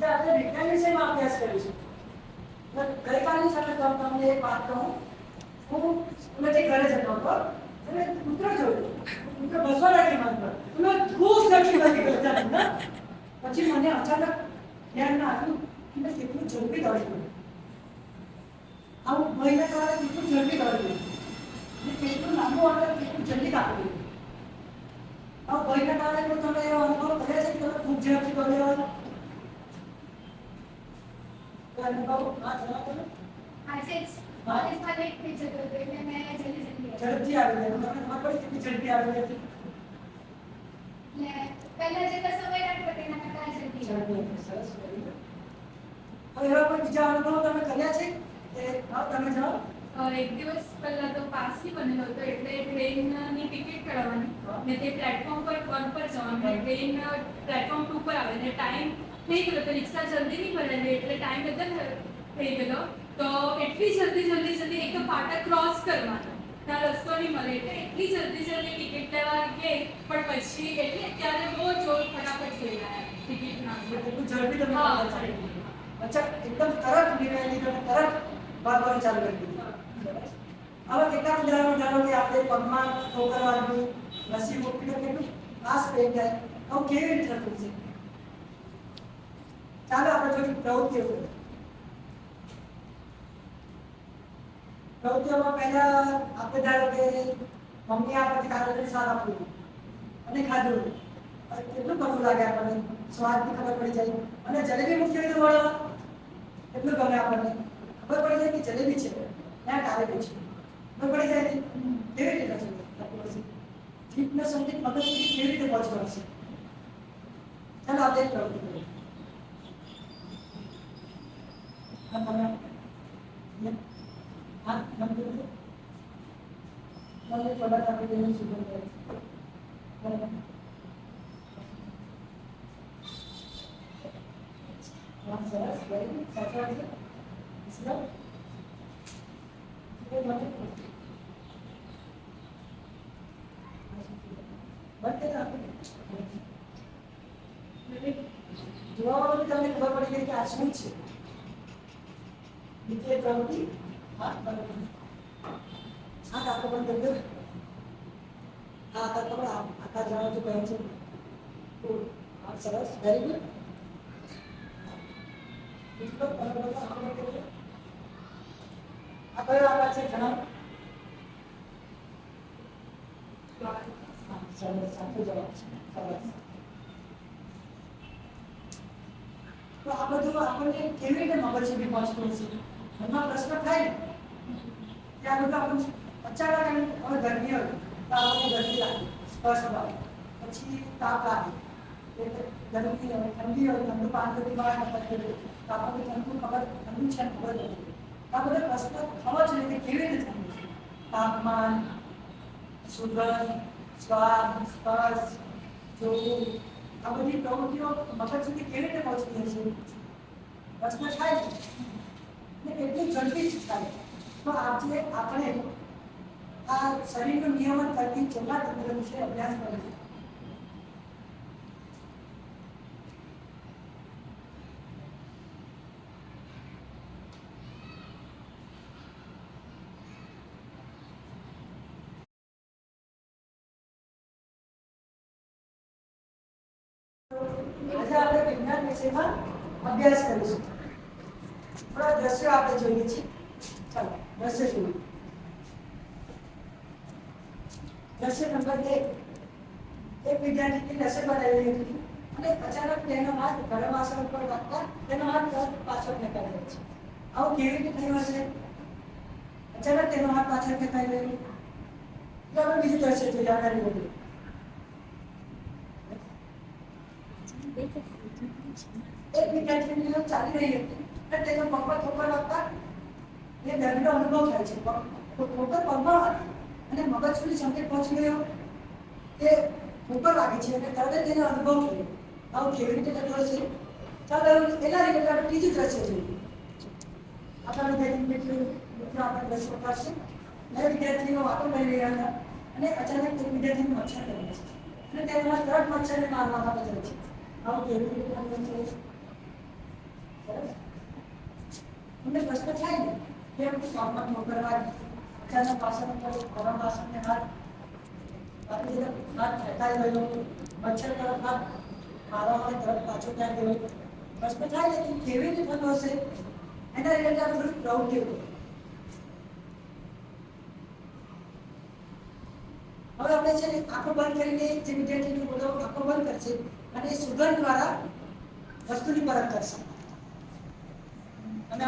આજે આપણે વિજ્ઞાન વિષયમાં અભ્યાસ કરીશું. ગઈકાલની સાથે તમને એક વાત કહું. હું સ્કૂલેથી ઘરે જતો હતો અને કૂતરો જોયો. કૂતરો બસવા લાગી માનતો. મેં ખૂબ ઝડપી ભાગી ગયો ને. પછી મને અચાનક ધ્યાનમાં આવ્યું કે મેં કેટલું ઝડપી દોડ્યું. આવું ભયના કારણે કેટલું ઝડપી દોડ્યું. ને કેટલું લાંબુ અંતર કેટલું જલ્દી કાપ્યું. આવું ભયના કારણે કોઈ તમે એવો અનુભવ કર્યો છે કે તમે ખૂબ ઝડપી દોડ્યો હોય? અનુભવ હા જણાવો તમે. આજે જ કોલેજમાં લેટ થઈ જતો હતો એટલે મેં જલ્દી ઝડપથી આવી ગઈ. તમને ખબર પડી કેટલી ઝડપી આવી હતી? ને પહેલા જેટલા સમય લાગ્યો તેના કરતાં જલ્દી સરસ. હવે એવા કોઈ બીજા અનુભવ તમે કર્યા છે કે હા તમે જાઓ? એક દિવસ પહેલા તો પાસ ની બનેલો હતો એટલે ટ્રેનની ટિકિટ કઢાવવાની ને તે પ્લેટફોર્મ પર 1 પર જવાનું. ટ્રેન પ્લેટફોર્મ 2 પર આવે ને ટાઈમ થઈ ગયો તો રિક્ષા જલ્દી નહીં ભરેલી એટલે ટાઈમ એકદમ થઈ ગયો. તો એટલી જલ્દી એક તો ફાટક ક્રોસ કરવાનો ત્યાં રસ્તો નહીં મળે એટલે એટલી જલ્દી ટિકિટ લેવા ગઈ પણ પછી એટલે ત્યારે બહુ જોર ફટાફટ થઈ ગયા ટિકિટ ના એટલું ઝડપી તમે હા. અચ્છા એકદમ તરત નિર્ણય લીધો અને તરત ભાગવાનું ચાલુ કરી દીધું. હવે કેટલાક ઉદાહરણો જાણો કે આપણે પગમાં ઠોકર વાગવી, રસી મૂકવી તો કેટલું ખાસ થઈ જાય. આવું કેવી રીતે થતું છે? ચાલો આપણે થોડી પ્રવૃત્તિઓ કરીએ. પ્રવૃત્તિઓમાં પહેલા આપણે ધારો કે મમ્મી આપણને કારેલાનું શાક આપ્યું અને ખાધું. કેટલું ગમતું લાગે આપણને, સ્વાદની ખબર પડી જાય. અને જલેબી મૂકી હોય તો વળવા એટલું ગમે આપણને. ખબર પડી જાય કે જલેબી છે ત્યાં કારેલું છે. ખબર પડી જાય ને કેવી રીતે થશે? જીભનો સંકેત મગજ સુધી કેવી રીતે પહોંચવાનો છે? ચાલો આપણે એક પ્રવૃત્તિ કરીએ. હા ગમતું મને થોડા આપી દઈને સુગંધ કરે છે. સરસ વેરી ગુડ. સાચા છે. ઇસ્લામ એ મને બટ આપણે જોવામાં તમને ખબર પડી ગઈ કે આ શું છે. બીજી પ્રવૃત્તિ હા બરાબર. હા કાકો પણ કરી દો. હા કાકો પણ આખા જાણો છો કહે છે. હા સરસ વેરી ગુડ. આ કયો આકાર છે જણાવો? સરસ સાચો જવાબ છે. સરસ. તો આ બધું આપણને કેવી રીતે મગજ સુધી પહોંચતું હશે? મનમાં પ્રશ્ન થાય ને કે આ બધું આપણને અચાનક હવે ગરમી હોય તો આપણને ગરમી લાગે, સ્પર્શ આવે. પછી તાપ લાગે, ગરમી હોય, ઠંડી હોય, ઠંડુ પાણી બહાર નપત તો આપણને ઠંડુ ખબર ઠંડુ છે ખબર નથી. આ બધા પ્રશ્ન થવા જોઈએ કે કેવી રીતે થયું છે? તાપમાન, સુગંધ, સ્વાદ, સ્પર્શ, જોવું, આ બધી પ્રવૃત્તિઓ મગજ સુધી કેવી રીતે પહોંચતી હશે? પ્રશ્ન થાય છે ને કેટલી ઝડપી થાય. તો આજે આપણે આ શરીરનું નિયમન કરતી ચેતા તંત્ર વિશે અભ્યાસ કરીશું. આજે આપણે વિજ્ઞાન વિષયમાં અભ્યાસ કરીશું. થોડા દ્રશ્યો આપણે જોઈએ છીએ. ચાલો દ્રશ્ય જોઈએ. દ્રશ્ય નંબર 1. એક વિદ્યાર્થીની રસોઈ બનાવી હતી અને અચાનક તેનો હાથ ગરમ વાસણ ઉપર વાગતા તેનો હાથ પાછળ ફેંકાઈ જાય છે. આવું કેવી રીતે થયું હશે? અચાનક તેનો હાથ પાછળ ફેંકાઈ ગયો. તો આપણે બીજું દ્રશ્ય જોઈએ. આનાની બધું એક વિદ્યાર્થીની ચાલી રહી હતી અને તેનો પગમાં ઠોકર વાગતા એ દર્દનો અનુભવ થાય છે. ઠોકર પગમાં અને મગજ સુધી સંકેત પહોંચી ગયો કે ઠોકર લાગી છે અને તરત જ તેનો અનુભવ થયો. આવું કેવી રીતે થતું હશે? ચાલો એના રીતે આપણે ત્રીજું દ્રશ્ય જોઈએ. આપણા વિદ્યાર્થી મિત્રો આપણે દ્રશ્ય કરશે. બે વિદ્યાર્થીઓ વાતો કરી રહ્યા હતા અને અચાનક એક વિદ્યાર્થીનું મચ્છર કરી છે અને તેના તરત મચ્છરને મારવા માટે જાય છે. આવું કેવી રીતે થતું હશે? સરસ. તમને પ્રશ્ન થાય ને કેમ સ્ટોકમાં મોકલવાની અચાનક પાછળ ગરમ વાસણને હાથ બાકી જે હાથ ફેંકાઈ ગયો મચ્છર તરફ હાથ મારવા માટે તરફ પાછો ત્યાં ગયો પ્રશ્ન થાય ને કે કેવી રીતે થતો હશે એના રિલેટેડ આપણે થોડી પ્રવૃત્તિઓ કરીએ. હવે આપણે છે ને આંખો બંધ કરીને જે વિદ્યાર્થીનો બોલો આંખો બંધ કરશે અને એ સુગંધ દ્વારા વસ્તુની પરખ કરશે. અને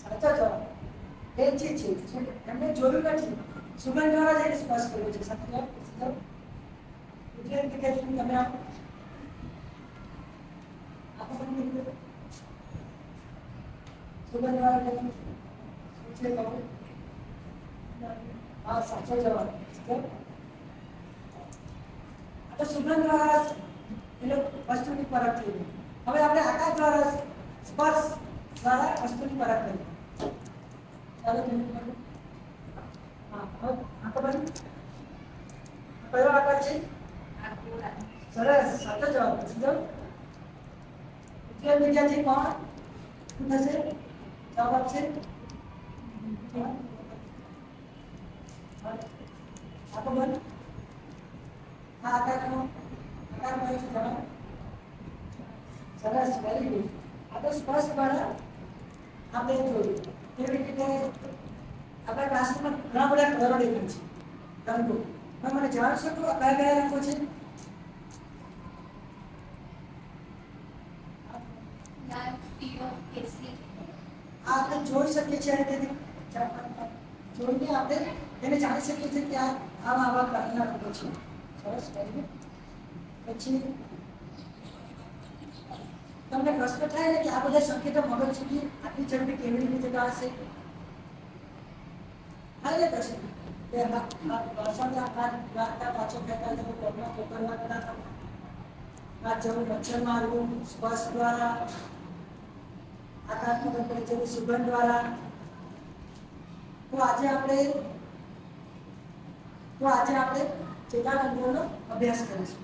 સાચો જવાબ એ ચીજ છે એમને જોયું નથી સુગંધ દ્વારા જઈને સ્પર્શ કર્યો છે. સાચો જવાબ વિદ્યાર્થી કે તમે આવો બંધ કરી સુગંધ દ્વારા શું છે કહો. હા સાચો જવાબ. તો સુગંધ દ્વારા એટલે વસ્તુની પરખ થઈ ગઈ. હવે આપણે આકાશ દ્વારા સ્પર્શ દ્વારા વસ્તુની પરખ કરીએ. ચાલો હા આંખો બંધ. કયો આકાર છે? સરસ સાચો જવાબ. વિદ્યાર્થી કોણ શું થશે જવાબ આપશે? આંખો બંધ. આ આકારનો આકાર કયો છે જવાબ? સરસ વેરી ગુડ. આ તો સ્પષ્ટ દ્વારા આપણે જોયું કેવી રીતે આપણા ક્લાસરૂમમાં ઘણા બધા કલરો દેખાય છે રંગો. તમે મને જણાવી શકો આ કયા કયા રંગો છે? લાલ, પીળો, કેસરી. આ આપણે જોઈ શકીએ છીએ અને તેથી જોઈને આપણે એને જાણી શકીએ છીએ કે આવા કલરના રંગો છે. સરસ વેરી ગુડ. પછી તમને પ્રશ્ન થાય ને કે આ બધા સંકેતો મગજ સુધી આટલી ઝડપી કેવી રીતે જતા હશે? થાય ને પ્રશ્ન કે વાસણના હાથ લાગતા પાછો ફેંકાય જવું પગમાં પોકરવા કરતા હાથ જવું મચ્છર મારવું સ્પર્શ દ્વારા આકાશમાં કંપની જેવી સુગંધ દ્વારા. તો આજે આપણે ચેતાતંત્રનો અભ્યાસ કરીશું.